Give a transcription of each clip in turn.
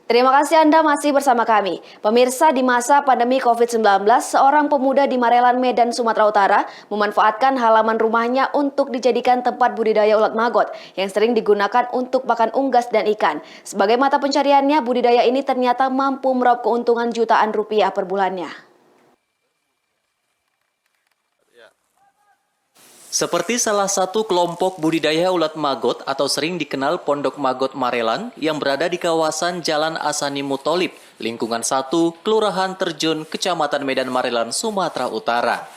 Terima kasih Anda masih bersama kami. Pemirsa, di masa pandemi COVID-19, seorang pemuda di Marelan, Medan, Sumatera Utara memanfaatkan halaman rumahnya untuk dijadikan tempat budidaya ulat maggot yang sering digunakan untuk makan unggas dan ikan. Sebagai mata pencariannya, budidaya ini ternyata mampu meraup keuntungan jutaan rupiah per bulannya. Seperti salah satu kelompok budidaya ulat maggot atau sering dikenal Pondok Maggot Marelan yang berada di kawasan Jalan Asani Mutolib, lingkungan 1, Kelurahan Terjun, Kecamatan Medan Marelan, Sumatera Utara.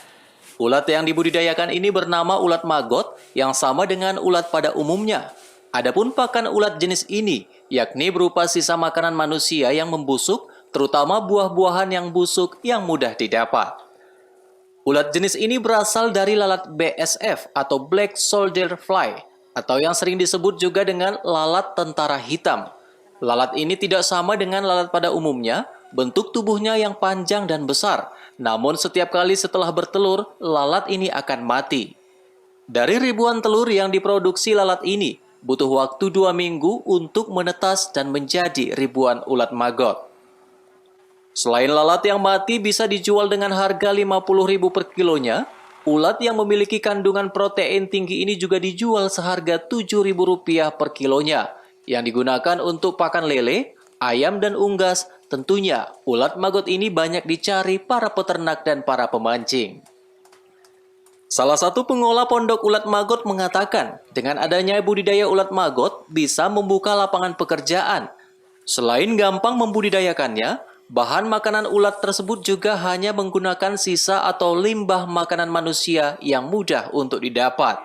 Ulat yang dibudidayakan ini bernama ulat maggot yang sama dengan ulat pada umumnya. Adapun pakan ulat jenis ini, yakni berupa sisa makanan manusia yang membusuk, terutama buah-buahan yang busuk yang mudah didapat. Ulat jenis ini berasal dari lalat BSF atau Black Soldier Fly, atau yang sering disebut juga dengan lalat tentara hitam. Lalat ini tidak sama dengan lalat pada umumnya, bentuk tubuhnya yang panjang dan besar. Namun setiap kali setelah bertelur, lalat ini akan mati. Dari ribuan telur yang diproduksi lalat ini, butuh waktu 2 minggu untuk menetas dan menjadi ribuan ulat maggot. Selain lalat yang mati bisa dijual dengan harga Rp50.000 per kilonya, ulat yang memiliki kandungan protein tinggi ini juga dijual seharga Rp7.000 per kilonya, yang digunakan untuk pakan lele, ayam dan unggas. Tentunya, ulat maggot ini banyak dicari para peternak dan para pemancing. Salah satu pengolah pondok ulat maggot mengatakan, dengan adanya budidaya ulat maggot bisa membuka lapangan pekerjaan. Selain gampang membudidayakannya, bahan makanan ulat tersebut juga hanya menggunakan sisa atau limbah makanan manusia yang mudah untuk didapat.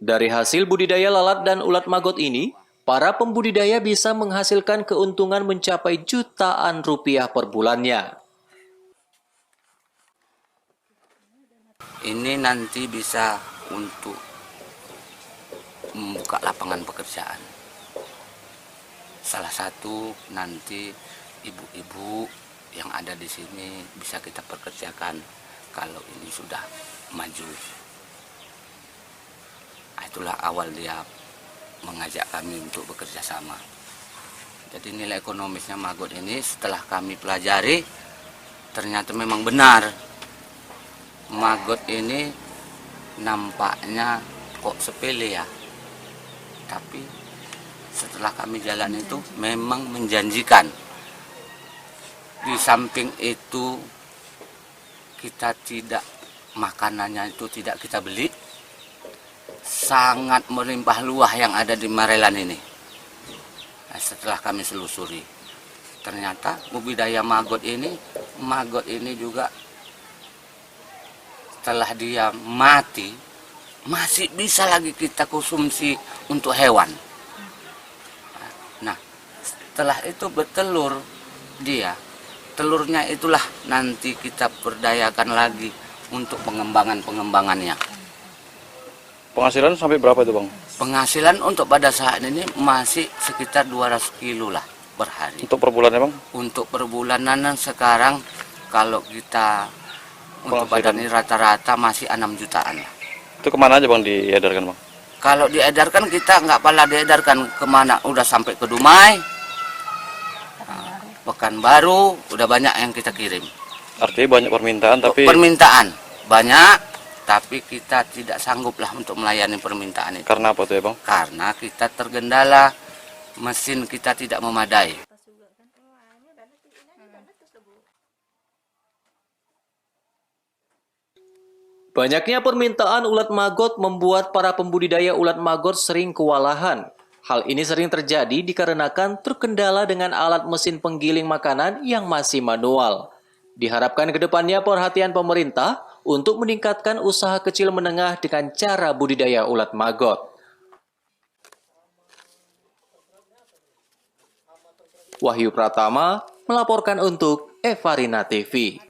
Dari hasil budidaya lalat dan ulat maggot ini, para pembudidaya bisa menghasilkan keuntungan mencapai jutaan rupiah per bulannya. Ini nanti bisa untuk membuka lapangan pekerjaan. Salah satu nanti ibu-ibu yang ada di sini bisa kita pekerjakan kalau ini sudah maju. Itulah awal dia mengajak kami untuk bekerja sama. Jadi nilai ekonomisnya maggot ini setelah kami pelajari ternyata memang benar. Maggot ini nampaknya kok sepele ya, tapi setelah kami jalan itu memang menjanjikan. Di samping itu kita tidak, makanannya itu tidak kita beli, sangat melimpah luah yang ada di Marelan ini. Nah, setelah kami selusuri, ternyata budidaya maggot ini juga setelah dia mati, masih bisa lagi kita konsumsi untuk hewan. Nah, setelah itu bertelur dia, telurnya itulah nanti kita berdayakan lagi untuk pengembangannya. Penghasilan sampai berapa itu Bang? Penghasilan untuk pada saat ini masih sekitar 200 kilo lah per hari. Untuk per bulannya Bang? Untuk per bulanan sekarang kalau kita untuk badan ini rata-rata masih 6 jutaan ya. Itu kemana aja Bang diedarkan Bang? Kalau diedarkan kita nggak pernah diedarkan kemana, udah sampai ke Dumai, Pekanbaru, udah banyak yang kita kirim. Artinya banyak permintaan tapi... Permintaan banyak, tapi kita tidak sanggup lah untuk melayani permintaan itu. Karena apa tuh ya Bang? Karena kita tergendala, mesin kita tidak memadai. Banyaknya permintaan ulat maggot membuat para pembudidaya ulat maggot sering kewalahan. Hal ini sering terjadi dikarenakan terkendala dengan alat mesin penggiling makanan yang masih manual. Diharapkan ke depannya perhatian pemerintah untuk meningkatkan usaha kecil menengah dengan cara budidaya ulat maggot. Wahyu Pratama melaporkan untuk Evarina TV.